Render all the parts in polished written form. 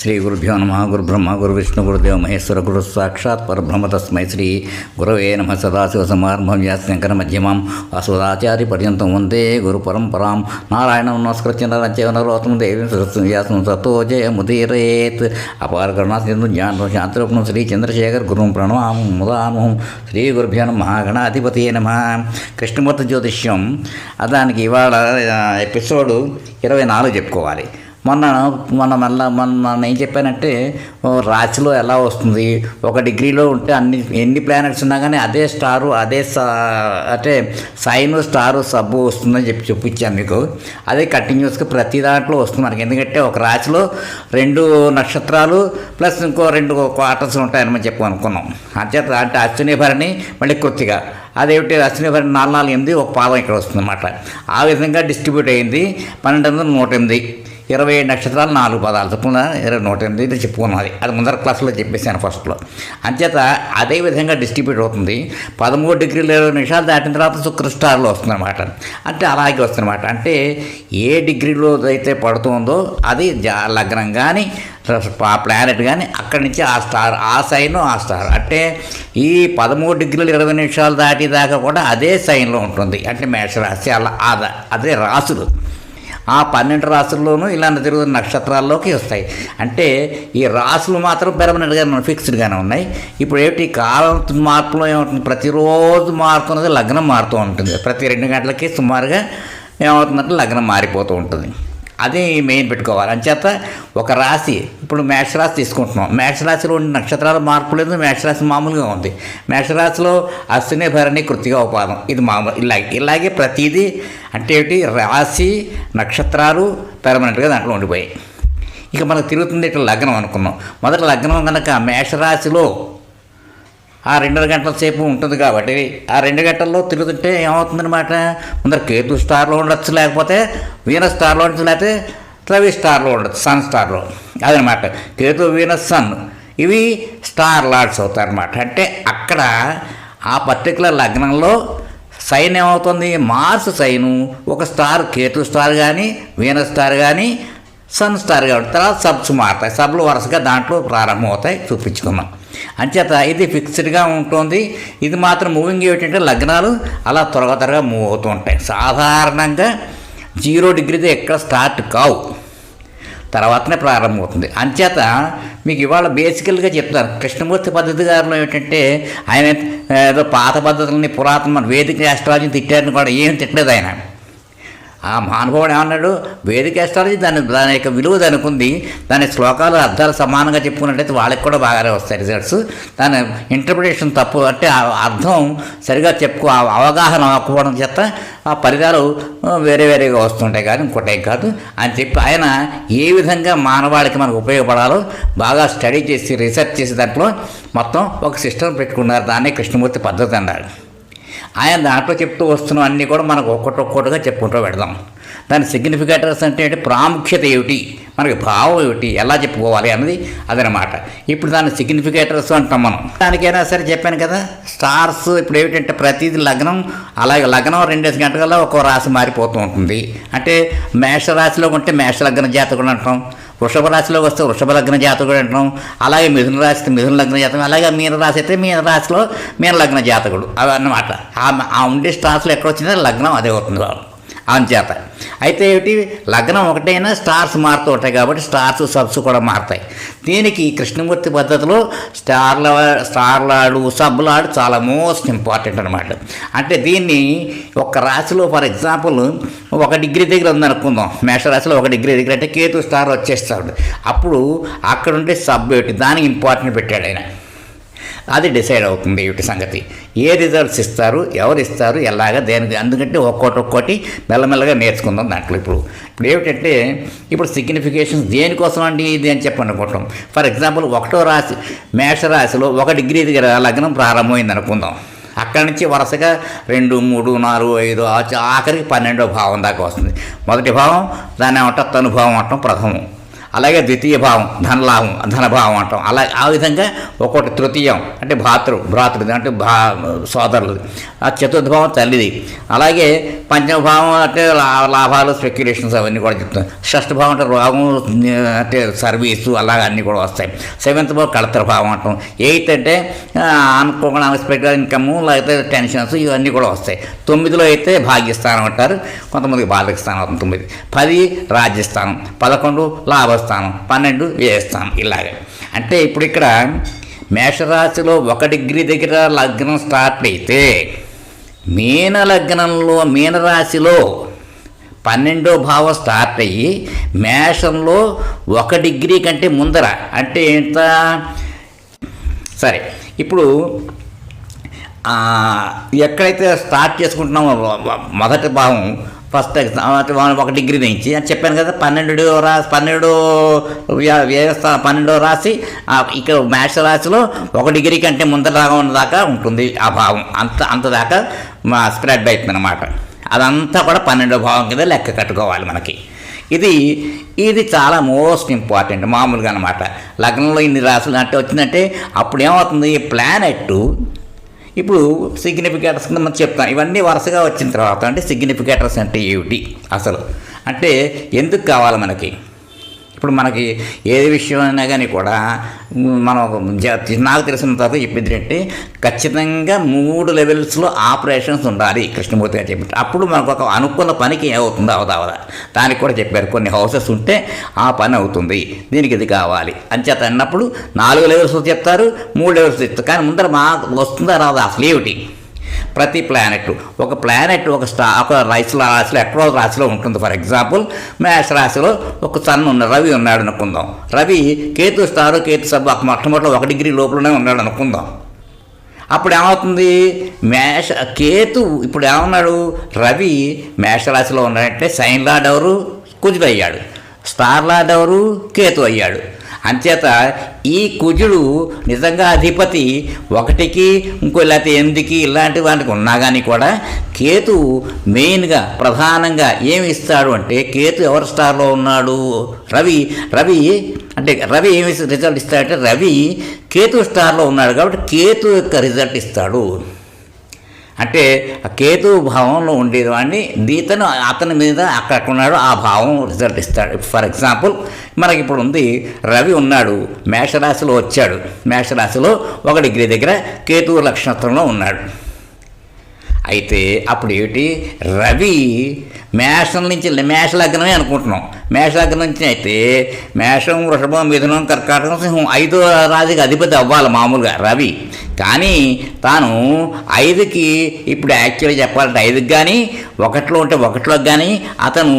శ్రీ గురుభ్యో నమ. గురు బ్రహ్మ గురు విష్ణు గురుదేవ మహేశ్వర గురు సాక్షాత్ పరబ్రహ్మ తస్మై శ్రీ గురవే నమ. సదాశివ సమారంభం వ్యాసశంకర మధ్యమం అస్వదాచార్య పర్యంతం వందే గురు పరంపరాం. నారాయణం నమస్కృత్య నరోత్తమం దేవీం సరస్వతి వ్యాసం తతో జయముదీరేత్. అపార కరుణా సింధు జ్ఞాన శాంతరూపం శ్రీ చంద్రశేఖర్ గురుం ప్రణమామం ముదామహం. శ్రీ గురుభ్యో నమ. గణాధిపతి నమ. కృష్ణమూర్తి జ్యోతిష్యం దానికి ఇవాళ ఎపిసోడు 24 చెప్పుకోవాలి. మొన్న ఏం చెప్పానంటే రాశిలో ఎలా వస్తుంది, 1 డిగ్రీలో ఉంటే ఎన్ని ప్లానెట్స్ ఉన్నా కానీ అదే స్టారు అంటే సైన్ స్టారు సబ్బు వస్తుందని చూపించాను మీకు. అదే కంటిన్యూస్గా ప్రతి దాంట్లో వస్తుంది మనకి. ఎందుకంటే ఒక రాశిలో 2 నక్షత్రాలు ప్లస్ ఇంకో 2 క్వార్టర్స్ ఉంటాయని మనం అనుకున్నాం. అంచేత అంటే అశ్విని భరణి మళ్ళీ కృత్తిక, అదేమిటి అశ్విని భరణి 448 ఒక పాదం ఇక్కడ వస్తుందన్నమాట. ఆ విధంగా డిస్ట్రిబ్యూట్ అయింది. 12,108 27 నక్షత్రాలు 4 పదాలు చొప్పున 108 చెప్పుకున్నది. అది ముందర క్లాసులో చెప్పేశాను ఫస్ట్లో. అంచేత అదేవిధంగా డిస్ట్రిబ్యూట్ అవుతుంది. 13 డిగ్రీల 20 నిమిషాలు దాటిన తర్వాత శుక్ర స్టార్లో వస్తుందన్నమాట. అంటే అలాగే వస్తుందన్నమాట. అంటే ఏ డిగ్రీలో అయితే పడుతుందో అది లగ్నం కానీ ఆ ప్లానెట్ కానీ అక్కడి నుంచి ఆ స్టార్, ఆ సైన్, ఆ స్టార్ అంటే ఈ 13 డిగ్రీల 20 నిమిషాలు దాటిదాకా కూడా అదే సైన్లో ఉంటుంది. అంటే మేషరాశి అలా అదే రాసులు. ఆ 12 రాసుల్లోనూ ఇలాంటి తిరుగుతున్న నక్షత్రాల్లోకి వస్తాయి. అంటే ఈ రాసులు మాత్రం పెర్మనెంట్గా ఫిక్స్డ్గానే ఉన్నాయి. ఇప్పుడు ఏమిటి కాలం మార్పులో ఏమవుతుంది, ప్రతిరోజు మారుతున్నది లగ్నం మారుతూ ఉంటుంది. ప్రతి 2 గంటలకి సుమారుగా ఏమవుతుందంటే లగ్నం మారిపోతూ ఉంటుంది. అది మెయిన్ పెట్టుకోవాలి. అంచేత ఒక రాశి, ఇప్పుడు మేషరాశి తీసుకుంటున్నాం. మేషరాశిలో ఉండే నక్షత్రాల మార్పు లేదు, మేషరాశి మామూలుగా ఉంది. మేషరాశిలో అశ్విని భరణి కృత్తిక ఉపాదం, ఇది మామూలు. ఇలాగే ప్రతిదీ అంటే ఏమిటి రాశి నక్షత్రాలు పెర్మనెంట్గా దాంట్లో ఉండిపోయాయి. ఇక మనకు తిరుగుతుంది ఇట్లా లగ్నం అనుకున్నాం. మొదటి లగ్నం కనుక మేషరాశిలో ఆ 2 గంటల సేపు ఉంటుంది కాబట్టి ఆ 2 గంటల్లో తిరుగుతుంటే ఏమవుతుందన్నమాట, ముందర కేతు స్టార్లో ఉండొచ్చు, లేకపోతే వీనస్ స్టార్లో ఉండొచ్చు, లేకపోతే రవి స్టార్లో ఉండొచ్చు, సన్ స్టార్లో. అదనమాట కేతు వీనస్ సన్ ఇవి స్టార్ లార్డ్స్ అవుతారన్నమాట. అంటే అక్కడ ఆ పర్టికులర్ లగ్నంలో సైన్ ఏమవుతుంది, మార్స్ సైను ఒక స్టార్, కేతు స్టార్ కానీ వీనస్ స్టార్ కానీ సన్ స్టార్ కాబట్టి తర్వాత సబ్స్ మారుతాయి. సబ్లు వరుసగా దాంట్లో ప్రారంభమవుతాయి, చూపించుకున్నాం. అంచేత ఇది ఫిక్స్డ్గా ఉంటుంది. ఇది మాత్రం మూవింగ్ ఏమిటంటే లగ్నాలు అలా త్వరగా మూవ్ అవుతూ ఉంటాయి. సాధారణంగా 0 డిగ్రీతో ఎక్కడ స్టార్ట్ కావు, తర్వాతనే ప్రారంభమవుతుంది. అంచేత మీకు ఇవాళ బేసికల్గా చెప్తాను. కృష్ణమూర్తి పద్ధతి గారిలో ఏమిటంటే ఆయన ఏదో పాత పద్ధతులని పురాతన వేదిక ఆస్ట్రాలజీని తిట్టారని కూడా ఏం తిట్టలేదు ఆయన. ఆ మహానుభావుడు ఏమన్నాడు, వేదిక ఆస్ట్రాలజీ దాని యొక్క విలువ దానికి ఉంది. దాని శ్లోకాలు అర్థాలు సమానంగా చెప్పుకున్నట్టయితే వాళ్ళకి కూడా బాగానే వస్తాయి రిజల్ట్స్. దాని ఇంటర్ప్రిటేషన్ తప్పు అంటే అర్థం సరిగా అవగాహన అవ్వకపోవడం చేత ఆ ఫలితాలు వేరేగా వస్తుంటాయి, కానీ ఇంకోటే కాదు అని చెప్పి ఆయన ఏ విధంగా మానవాళికి మనకు ఉపయోగపడాలో బాగా స్టడీ చేసి రీసెర్చ్ చేసి దాంట్లో మొత్తం ఒక సిస్టమ్ పెట్టుకున్నారు. దాన్నే కృష్ణమూర్తి పద్ధతి అన్నారు. ఆయన దాంట్లో చెప్తూ వస్తున్నాం అన్నీ కూడా మనకు ఒక్కొక్కటిగా చెప్పుకుంటూ పెడదాం. దాని సిగ్నిఫికేటర్స్ అంటే ఏంటి, ప్రాముఖ్యత ఏమిటి, మనకి భావం ఏమిటి, ఎలా చెప్పుకోవాలి అన్నది అదనమాట. ఇప్పుడు దాని సిగ్నిఫికేటర్స్ అంటాం మనం. దానికైనా సరే చెప్పాను కదా, స్టార్స్ ఇప్పుడు ఏమిటంటే ప్రతిదీ లగ్నం, అలాగే లగ్నం 2 గంటలలో ఒక్కో రాశి మారిపోతూ ఉంటుంది. అంటే మేషరాశిలో ఉంటే మేషలగ్న జాతకుడు అంటాం, వృషభ రాశిలోకి వస్తే వృషభ లగ్న జాతకుడు అంటాం, అలాగే మిథున రాశి మిథున లగ్న జాతకుడు, అలాగే మీన రాశి అయితే మీన రాశిలో మీన లగ్న జాతకుడు. అవి అన్నమాట. ఆ ఉండే స్టార్స్లో ఎక్కడ వచ్చిందో లగ్నం అదే అవుతుంది వాళ్ళు అంచేత. అయితే ఏమిటి, లగ్నం ఒకటైనా స్టార్స్ మారుతూ ఉంటాయి కాబట్టి స్టార్స్ సబ్స్ కూడా మారుతాయి. దీనికి కృష్ణమూర్తి పద్ధతిలో స్టార్లాడు సబ్లాడు చాలా మోస్ట్ ఇంపార్టెంట్ అనమాట. అంటే దీన్ని ఒక రాశిలో ఫర్ ఎగ్జాంపుల్ 1 డిగ్రీ దగ్గర ఉందనుకుందాం, మేషరాశిలో 1 డిగ్రీ దగ్గర అంటే కేతు స్టార్ వచ్చేస్తాడు. అప్పుడు అక్కడ ఉండే సబ్ ఏమిటి, దానికి ఇంపార్టెంట్ పెట్టాడు ఆయన. అది డిసైడ్ అవుతుంది వీటి సంగతి. ఏ రిజల్ట్స్ ఇస్తారు, ఎవరు ఇస్తారు, ఎలాగా దేనికి. అందుకంటే ఒక్కోటి మెల్లమెల్లగా నేర్చుకుందాం దాంట్లో. ఇప్పుడు ఏమిటంటే ఇప్పుడు సిగ్నిఫికేషన్స్ దేనికోసం అండి ఇది అని చెప్పనుకుంటాం. ఫర్ ఎగ్జాంపుల్ 1వ రాశి మేషరాశిలో 1 డిగ్రీ దగ్గర లగ్నం ప్రారంభమైంది అనుకుందాం. అక్కడి నుంచి వరుసగా 2, 3, 4, 5 ఆఖరికి 12వ భావం దాకా వస్తుంది. మొదటి భావం దాన్ని ఏమంటాం తనుభావం అంటాం, ప్రథమం. అలాగే ద్వితీయ భావం ధనలాభం ధనభావం అంటాం. అలా ఆ విధంగా ఒక్కొక్కటి తృతీయం అంటే భ్రాతృది అంటే సోదరులది, ఆ చతుర్థ భావం తల్లిది, అలాగే పంచమ భావం అంటే లాభాలు స్పెక్యులేషన్స్ అవన్నీ కూడా చెప్తాం. షష్ఠ భావం అంటే రోగం అంటే సర్వీసు అలాగే అన్నీ కూడా వస్తాయి. సెవెంత్ భావం కళతర భావం అంటాం. ఎయిత్ అంటే అనుకోకుండా అన్ఎక్స్పెక్టెడ్ ఇన్కము లేకపోతే టెన్షన్స్ ఇవన్నీ కూడా వస్తాయి. 9లో అయితే భాగ్యస్థానం అంటారు, కొంతమందికి బాధకస్థానం అవుతుంది. 9 10 రాజ్యస్థానం, 11 లాభస్థానం, 12 వ్యయస్థానం. ఇలాగే అంటే ఇప్పుడు ఇక్కడ మేషరాశిలో 1 డిగ్రీ దగ్గర లగ్నం స్టార్ట్ అయితే మీనరాశిలో 12వ భావం స్టార్ట్ అయ్యి మేషంలో 1 డిగ్రీ కంటే ముందర అంటే ఎంత సరే. ఇప్పుడు ఎక్కడైతే స్టార్ట్ చేసుకుంటున్నామో మొదటి భావం ఫస్ట్ 1 డిగ్రీ నుంచి అని చెప్పాను కదా. 12వ రాశి ఇక్కడ మేషరాశిలో 1 డిగ్రీ కంటే ముందర ఉన్నదాకా ఉంటుంది ఆ భావం. అంత దాకా స్ప్రెడ్ అవుతుంది అన్నమాట. అదంతా కూడా 12వ భావం కింద లెక్క కట్టుకోవాలి మనకి. ఇది చాలా మోస్ట్ ఇంపార్టెంట్ మామూలుగా అనమాట. లగ్నంలో ఇన్ని రాశులు అంటే వచ్చిందంటే అప్పుడు ఏమవుతుంది, ప్లానెట్ ఇప్పుడు సిగ్నిఫికేటర్స్ కింద మనం చెప్తాం. ఇవన్నీ వరుసగా వచ్చిన తర్వాత అంటే సిగ్నిఫికేటర్స్ అంటే ఏమిటి అసలు అంటే ఎందుకు కావాలి మనకి? ఇప్పుడు మనకి ఏ విషయం అయినా కానీ కూడా మనం నాకు తెలిసిన తర్వాత చెప్పింది అంటే ఖచ్చితంగా 3 లెవెల్స్లో ఆపరేషన్స్ ఉండాలి కృష్ణమూర్తి గారు చెప్పారు. అప్పుడు మనకు ఒక అనుకున్న పనికి ఏమవుతుందో అవదా దానికి కూడా చెప్పారు. కొన్ని హౌసెస్ ఉంటే ఆ పని అవుతుంది, దీనికి ఇది కావాలి అంచేత అన్నప్పుడు 4 లెవెల్స్ చెప్తారు, 3 లెవెల్స్ చెప్తారు. కానీ ముందర వస్తుందా రాదా అసలు ఏమిటి? ప్రతి ఒక ప్లానెట్ ఒక రాశిలో ఎక్కడో రాశిలో ఉంటుంది. ఫర్ ఎగ్జాంపుల్ మేష రాశిలో ఒక సన్ రవి ఉన్నాడు అనుకుందాం. రవి కేతు స్టారు కేతు సబ్ మొట్టమొదటి 1 డిగ్రీ లోపలనే ఉన్నాడు అనుకుందాం. అప్పుడు ఏమవుతుంది, కేతు ఇప్పుడు ఏమన్నాడు, రవి మేషరాశిలో ఉన్నాడంటే సైన్ లార్డ్ ఎవరు, కుజుడు అయ్యాడు. స్టార్ లార్డ్ ఎవరు, కేతు అయ్యాడు. అంచేత ఈ కుజుడు నిజంగా అధిపతి 1కి ఇంకో లేకపోతే 8కి ఇలాంటి వాటికి ఉన్నా కానీ కూడా కేతు మెయిన్గా ప్రధానంగా ఏమి ఇస్తాడు అంటే, కేతు ఎవరి స్టార్లో ఉన్నాడు, రవి అంటే రవి ఏమి రిజల్ట్ ఇస్తాడంటే రవి కేతు స్టార్లో ఉన్నాడు కాబట్టి కేతు యొక్క రిజల్ట్ ఇస్తాడు. అంటే ఆ కేతు భావంలో ఉండేవాడిని అతని మీద అక్కడ ఉన్నాడు ఆ భావం రిజల్ట్ ఇస్తాడు. ఫర్ ఎగ్జాంపుల్ మనకి ఇప్పుడు ఉంది, రవి ఉన్నాడు మేషరాశిలో వచ్చాడు. మేషరాశిలో 1 డిగ్రీ దగ్గర కేతు నక్షత్రంలో ఉన్నాడు. అయితే అప్పుడు ఏమిటి, రవి మేషం నుంచి మేషలగ్నమే అనుకుంటున్నాం. మేషలగ్నం నుంచి అయితే మేషం, వృషభం, మిథునం, కర్కాటకం, సింహం 5వ రాశికి అధిపతి అవ్వాలి మామూలుగా రవి. కానీ తాను 5కి ఇప్పుడు యాక్చువల్గా చెప్పాలంటే 5కి కానీ 1లో ఉంటే 1లోకి కానీ అతను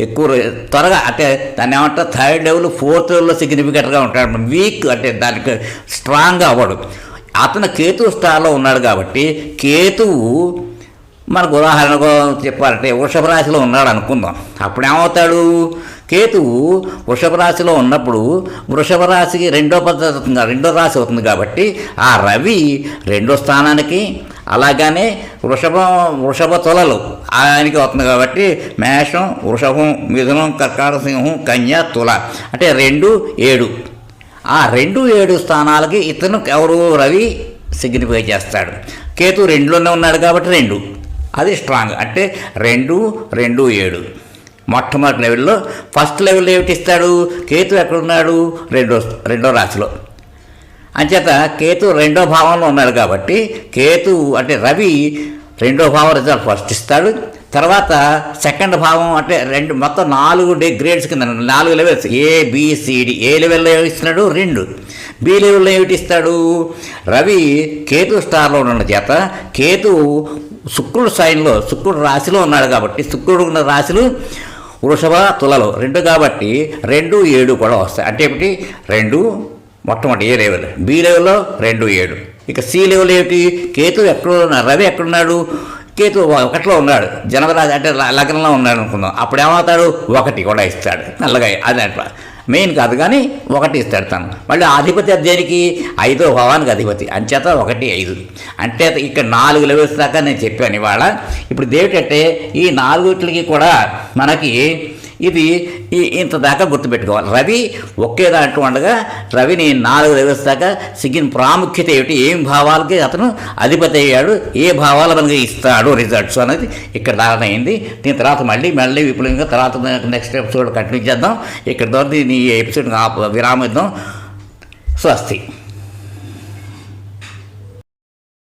ఎక్కువ త్వరగా అంటే దాన్ని ఏమంటారు 3rd లెవెల్ 4th లెవెల్లో సిగ్నిఫికెంట్గా ఉంటాడు. వీక్ అంటే దానికి స్ట్రాంగ్గా అవ్వడు. అతను కేతు స్టార్లో ఉన్నాడు కాబట్టి కేతువు మనకు ఉదాహరణకు చెప్పాలంటే వృషభ రాశిలో ఉన్నాడు అనుకుందాం. అప్పుడు ఏమవుతాడు, కేతువు వృషభ రాశిలో ఉన్నప్పుడు వృషభ రాశికి 2వ రాశి అవుతుంది కాబట్టి ఆ రవి 2వ స్థానానికి, అలాగనే వృషభ తులలు ఆయనకి అవుతుంది కాబట్టి మేషం, వృషభం, మిథునం, కర్కాటక, సింహం, కన్య, తుల అంటే 2, 7 ఆ 2, 7 స్థానాలకి ఇతను ఎవరు రవి సిగ్నిఫై చేస్తాడు. కేతు 2లోనే ఉన్నాడు కాబట్టి 2 అది స్ట్రాంగ్ అంటే 2, 2, 7 మొట్టమొదటి లెవెల్లో. ఫస్ట్ లెవెల్లో ఏమిటి ఇస్తాడు, కేతు ఎక్కడున్నాడు, 2వ రాశిలో. అంచేత కేతు 2వ భావంలో ఉన్నాడు కాబట్టి కేతు అంటే రవి 2వ భావం రిజల్ట్ ఫస్ట్ ఇస్తాడు. తర్వాత 2nd భావం అంటే మొత్తం 4 గ్రేడ్స్ కింద 4 లెవెల్స్ ABCD. ఏ లెవెల్లో ఇస్తున్నాడు, 2. బి లెవెల్లో ఏమిటి ఇస్తాడు, రవి కేతు స్టార్లో ఉన్న చేత కేతు శుక్రుడు సైన్లో శుక్రుడు రాశిలో ఉన్నాడు కాబట్టి శుక్రుడు ఉన్న రాశిలో వృషభ, తులలో 2 కాబట్టి 2, 7 కూడా వస్తాయి. అంటే ఏమిటి 2 మొట్టమొదటి ఏ లెవెల్, బి లెవెల్లో 2, 7. ఇక సి లెవెల్ ఏమిటి, కేతు ఎక్కడున్నాడు, రవి ఎక్కడున్నాడు, కేతు 1లో ఉన్నాడు, జనవరాశి అంటే లగ్నంలో ఉన్నాడు అనుకుందాం. అప్పుడు ఏమవుతాడు, 1 కూడా ఇస్తాడు నల్లగా. అది మెయిన్ కాదు కానీ 1 ఇస్తాడు తను. మళ్ళీ అధిపతి దేనికి, 5వ భావానికి అధిపతి. అంచేత 1, 5 అంటే ఇక్కడ 4 లెవెల్స్ దాకా నేను చెప్పాను ఇవాళ. ఇప్పుడు ఏమిటంటే ఈ 4కి కూడా మనకి ఇది ఇంత దాకా గుర్తుపెట్టుకోవాలి. రవి ఒకే దాంట్లో ఉండగా రవిని 4 లెవెల్స్ దాకా సిగ్గిన ప్రాముఖ్యత ఏమిటి, ఏం భావాలకి అతను అధిపతి అయ్యాడు, ఏ భావాలు మనకి ఇస్తాడు రిజల్ట్స్ అనేది ఇక్కడ దాకా అయింది. దీని తర్వాత మళ్ళీ విపులంగా తర్వాత నెక్స్ట్ ఎపిసోడ్ కంటిన్యూ చేద్దాం. ఇక్కడ ద్వారా ఈ ఎపిసోడ్ విరామిద్దాం. స్వస్తి.